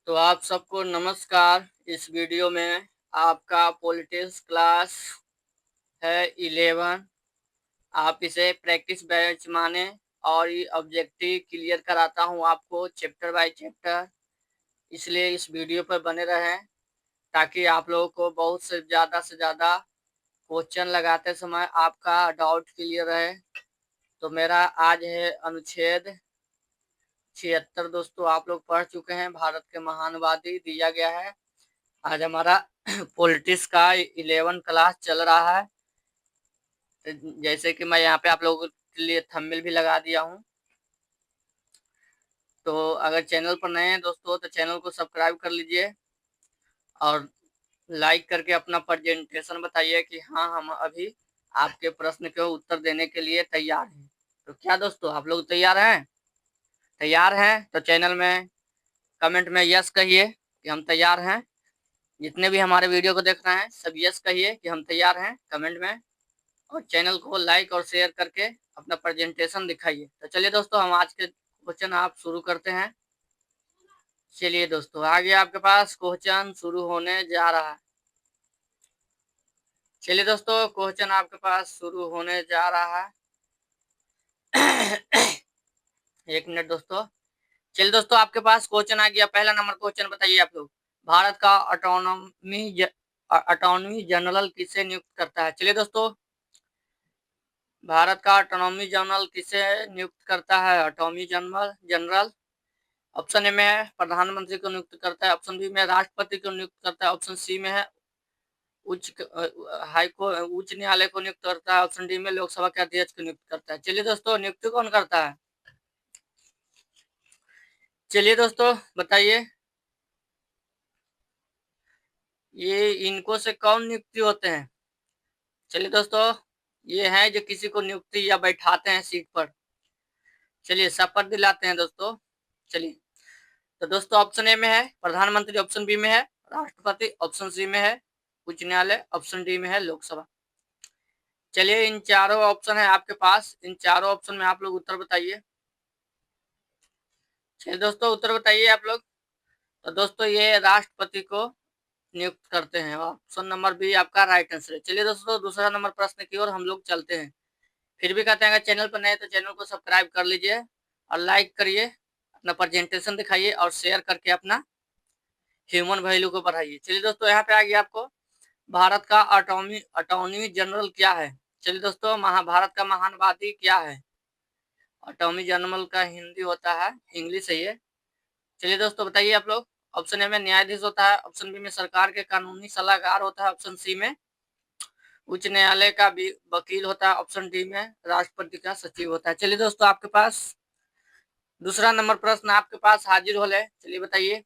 तो आप सबको नमस्कार। इस वीडियो में आपका पॉलिटिक्स क्लास है 11। आप इसे प्रैक्टिस बैच माने और ये ऑब्जेक्टिव क्लियर कराता हूँ आपको चैप्टर बाय चैप्टर। इसलिए इस वीडियो पर बने रहें ताकि आप लोगों को बहुत से ज़्यादा क्वेश्चन लगाते समय आपका डाउट क्लियर रहे। तो मेरा आज है अनुच्छेद 76। दोस्तों आप लोग पढ़ चुके हैं, भारत के महानवादी दिया गया है। आज हमारा पॉलिटिक्स का 11 क्लास चल रहा है। जैसे कि मैं यहाँ पे आप लोगों के लिए थंबनेल भी लगा दिया हूँ। तो अगर चैनल पर नए हैं दोस्तों तो चैनल को सब्सक्राइब कर लीजिए और लाइक करके अपना प्रेजेंटेशन बताइए कि हाँ, हम अभी आपके प्रश्न के उत्तर देने के लिए तैयार हैं। तो क्या दोस्तों आप लोग तैयार हैं? तैयार हैं तो चैनल में कमेंट में यस कहिए कि हम तैयार हैं। जितने भी हमारे वीडियो को देख रहे हैं सब यस कहिए कि हम तैयार हैं कमेंट में, और चैनल को लाइक और शेयर करके अपना प्रेजेंटेशन दिखाइए। तो चलिए दोस्तों हम आज के क्वेश्चन आप शुरू करते हैं। चलिए दोस्तों आगे आपके पास क्वेश्चन शुरू होने जा रहा है। चलिए दोस्तों क्वेश्चन आपके पास शुरू होने जा रहा है। एक मिनट दोस्तों। चलिए दोस्तों आपके पास क्वेश्चन आ गया। पहला नंबर क्वेश्चन बताइए आप लोग, भारत का अटॉर्नी जनरल किसे नियुक्त करता है? चलिए दोस्तों, भारत का अटॉर्नी जनरल किसे नियुक्त करता है? अटॉर्नी जनरल ऑप्शन ए में है प्रधानमंत्री को नियुक्त करता है, ऑप्शन बी में राष्ट्रपति को नियुक्त करता है, ऑप्शन सी में है उच्च न्यायालय को नियुक्त करता है, ऑप्शन डी में लोकसभा के अध्यक्ष को नियुक्त करता है। चलिए दोस्तों नियुक्ति कौन करता है? चलिए दोस्तों बताइए, ये इनको से कौन नियुक्ति होते हैं? चलिए दोस्तों, ये है जो किसी को नियुक्ति या बैठाते हैं सीट पर। चलिए शपथ दिलाते हैं दोस्तों। चलिए तो दोस्तों ऑप्शन ए में है प्रधानमंत्री, ऑप्शन बी में है राष्ट्रपति, ऑप्शन सी में है उच्च न्यायालय, ऑप्शन डी में है लोकसभा। चलिए इन चारों ऑप्शन है आपके पास, इन चारों ऑप्शन में आप लोग उत्तर बताइए। चलिए दोस्तों उत्तर बताइए आप लोग। तो दोस्तों ये राष्ट्रपति को नियुक्त करते हैं, ऑप्शन नंबर बी आपका राइट आंसर है। चलिए दोस्तों दूसरा नंबर प्रश्न की ओर हम लोग चलते हैं। फिर भी कहते हैं अगर चैनल पर नए तो चैनल को सब्सक्राइब कर लीजिए और लाइक करिए, अपना प्रेजेंटेशन दिखाइए और शेयर करके अपना ह्यूमन वैल्यू को बढ़ाइए। चलिए दोस्तों यहाँ पे आ गया आपको, भारत का अटॉर्नी जनरल क्या है? चलिए दोस्तों भारत का महानवादी क्या है? अटॉर्नी जनरल का हिंदी होता है, इंग्लिश है ये। चलिए दोस्तों बताइए आप लोग। ऑप्शन ए में न्यायाधीश होता है, ऑप्शन बी में सरकार के कानूनी सलाहकार होता है, ऑप्शन सी में उच्च न्यायालय का भी वकील होता है, ऑप्शन डी में राष्ट्रपति का सचिव होता है। चलिए दोस्तों आपके पास दूसरा नंबर प्रश्न आपके पास हाजिर हो है। चलिए बताइए।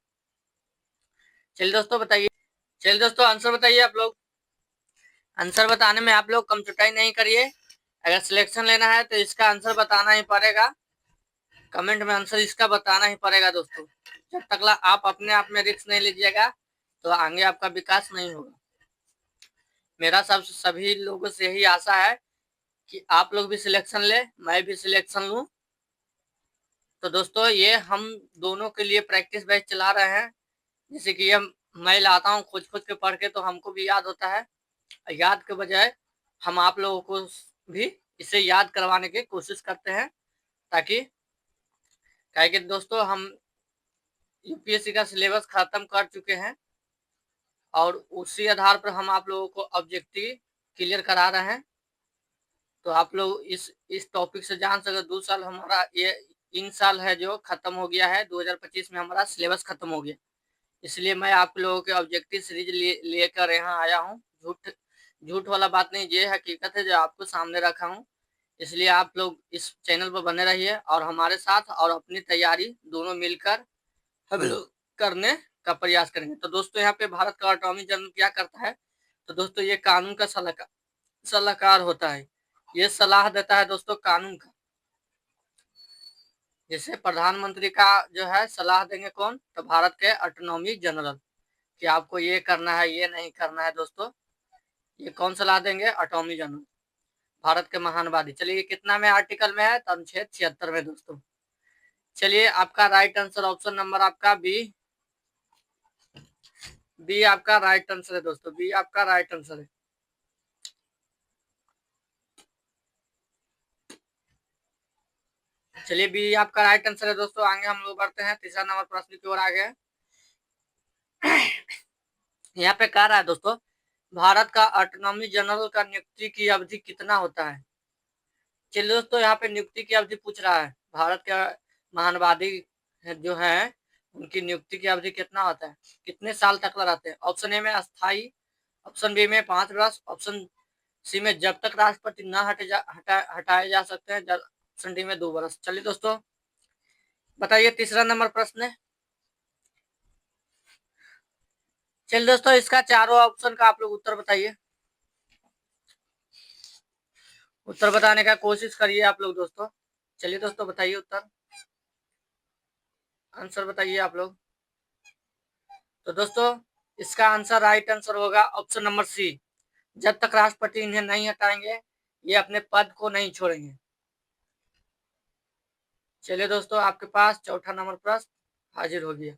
चलिए दोस्तों बताइए। चलिए दोस्तों आंसर बताइए आप लोग। आंसर बताने में आप लोग कमचुटाई नहीं करिए। अगर सिलेक्शन लेना है तो इसका आंसर बताना ही पड़ेगा, कमेंट में आंसर इसका बताना ही पड़ेगा दोस्तों। जब तक आप अपने आप में रिस्क नहीं लीजिएगा तो आगे आपका विकास नहीं होगा। मेरा सभी लोगों से यही आशा है कि आप लोग भी सिलेक्शन ले, मैं भी सिलेक्शन लूं। तो दोस्तों ये हम दोनों के लिए प्रैक्टिस बैच चला रहे हैं। जैसे कि ये मैं लाता हूँ खोज के पढ़ के तो हमको भी याद होता है, याद के बजाय हम आप लोगों को भी इसे याद करवाने की कोशिश करते हैं, ताकि क्या कि दोस्तों हम यूपीएससी का सिलेबस खत्म कर चुके हैं और उसी आधार पर हम आप लोगों को ऑब्जेक्टिव क्लियर करा रहे हैं। तो आप लोग इस टॉपिक से जान सके। 2 साल हमारा ये इन साल है जो खत्म हो गया है, 2025 में हमारा सिलेबस खत्म हो गया। इसलिए मैं आप लोगों के ऑब्जेक्टिव सीरीज लेकर यहाँ आया हूँ। झूठ वाला बात नहीं, ये हकीकत है जो आपको सामने रखा हूँ। इसलिए आप लोग इस चैनल पर बने रहिए और हमारे साथ और अपनी तैयारी दोनों मिलकर हम लोग करने का प्रयास करेंगे। तो दोस्तों यहाँ पे भारत का अटॉर्नी जनरल क्या करता है? तो दोस्तों ये कानून का सलाहकार होता है, ये सलाह देता है दोस्तों कानून का। जैसे प्रधानमंत्री का जो है सलाह देंगे कौन? तो भारत के अटॉर्नी जनरल, कि आपको ये करना है ये नहीं करना है। दोस्तों ये कौन सलाह देंगे? अटॉर्नी जनरल, भारत के महानवादी। चलिए कितना में आर्टिकल में है? तो अनुच्छेद 76 में दोस्तों। चलिए आपका राइट आंसर ऑप्शन नंबर आपका बी बी आपका राइट आंसर है दोस्तों, बी आपका राइट आंसर है। चलिए बी आपका राइट आंसर है दोस्तों। आगे हम लोग बढ़ते हैं, तीसरा नंबर प्रश्न की ओर आ गए। यहाँ पे कह रहा है दोस्तों, भारत का अटॉर्नी जनरल का नियुक्ति की अवधि कितना होता है। चलिए दोस्तों, यहाँ पे नियुक्ति की अवधि पूछ रहा है। भारत के महानवादी जो है उनकी नियुक्ति की अवधि कितना होता है, कितने साल तक रहते हैं। ऑप्शन ए में अस्थाई, ऑप्शन बी में 5 वर्ष, ऑप्शन सी में जब तक राष्ट्रपति न हटाए जा सकते हैं, ऑप्शन डी में 2 वर्ष। चलिए दोस्तों बताइए, तीसरा नंबर प्रश्न है। चलिए दोस्तों, इसका चारों ऑप्शन का आप लोग उत्तर बताइए। उत्तर बताने का कोशिश करिए आप लोग दोस्तों। चलिए दोस्तों बताइए उत्तर, आंसर बताइए आप लोग। तो दोस्तों इसका आंसर, राइट आंसर होगा ऑप्शन नंबर सी, जब तक राष्ट्रपति इन्हें नहीं हटाएंगे ये अपने पद को नहीं छोड़ेंगे। चलिए दोस्तों, आपके पास चौथा नंबर प्रश्न हाजिर हो गया।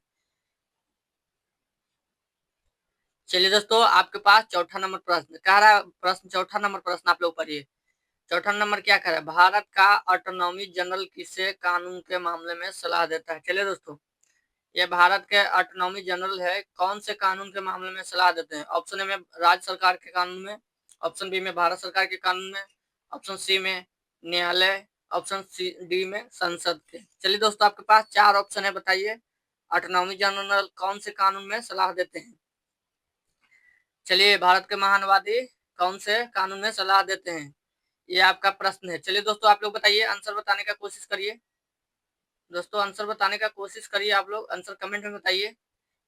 चलिए दोस्तों, आपके पास चौथा नंबर प्रश्न कह रहा है, प्रश्न चौथा नंबर प्रश्न आप लोग पढ़िए। चौथा नंबर क्या कह रहा है, भारत का अटॉर्नी जनरल किसे कानून के मामले में सलाह देता है। चलिए दोस्तों, ये भारत के अटॉर्नी जनरल है, कौन से कानून के मामले में सलाह देते हैं। ऑप्शन ए में राज्य सरकार के कानून में, ऑप्शन बी में भारत सरकार के कानून में, ऑप्शन सी में न्यायालय, ऑप्शन सी डी में संसद के। चलिए दोस्तों, आपके पास 4 ऑप्शन है, बताइए अटॉर्नी जनरल कौन से कानून में सलाह देते हैं। चलिए, भारत के महानवादी कौन से कानून में सलाह देते हैं, ये आपका प्रश्न है। चलिए दोस्तों, आप लोग बताइए, आंसर बताने का कोशिश करिए दोस्तों, आंसर बताने का कोशिश करिए आप लोग, आंसर कमेंट में बताइए।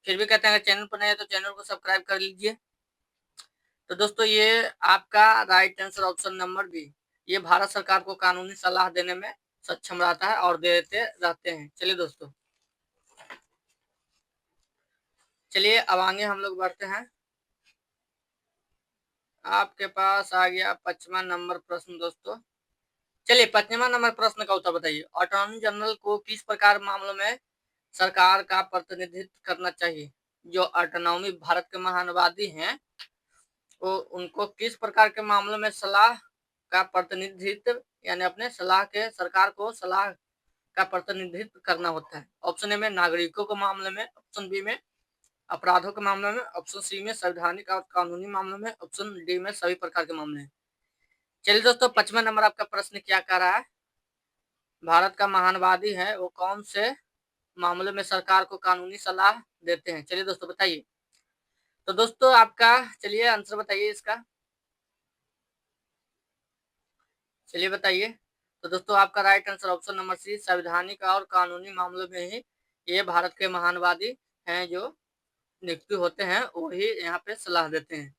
फिर भी कहते हैं अगर चैनल पर नए हैं तो चैनल को सब्सक्राइब कर लीजिए। तो दोस्तों ये आपका right answer option number B, ये भारत सरकार को कानूनी सलाह देने में सक्षम रहता है और देते रहते हैं। चलिए दोस्तों, चलिए अब आगे हम लोग बढ़ते हैं। आपके पास आ गया 5वां नंबर प्रश्न दोस्तों। चलिए 5वां नंबर प्रश्न का उत्तर बताइए, अटॉर्नी जनरल को किस प्रकार मामलों में सरकार का प्रतिनिधित्व करना चाहिए। जो अटॉर्नी भारत के महानवादी हैं वो उनको किस प्रकार के मामलों में सलाह का प्रतिनिधित्व, यानी अपने सलाह के सरकार को सलाह का प्रतिनिधित्व करना होता है। ऑप्शन ए में नागरिकों के मामले में, ऑप्शन बी में अपराधों के मामले में, ऑप्शन सी में संवैधानिक और कानूनी मामलों में, ऑप्शन डी में सभी प्रकार के मामले हैं। चलिए दोस्तों, 5वां नंबर आपका प्रश्न क्या कह रहा है, भारत का महानवादी है वो कौन से मामले में सरकार को कानूनी सलाह देते हैं। चलिए दोस्तों बताइए। तो दोस्तों आपका, चलिए आंसर बताइए इसका, चलिए बताइए। तो दोस्तों आपका right answer option number C, संवैधानिक और कानूनी मामलों में ही ये भारत के महानवादी हैं जो नियुक्ति होते हैं, वही यहाँ पे सलाह देते हैं।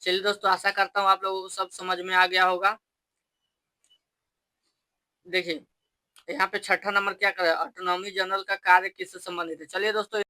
चलिए दोस्तों, आशा करता हूँ आप लोगों को सब समझ में आ गया होगा। देखिए यहाँ पे छठा नंबर क्या कर रहा है, अटॉर्नी जनरल का कार्य किससे संबंधित है। चलिए दोस्तों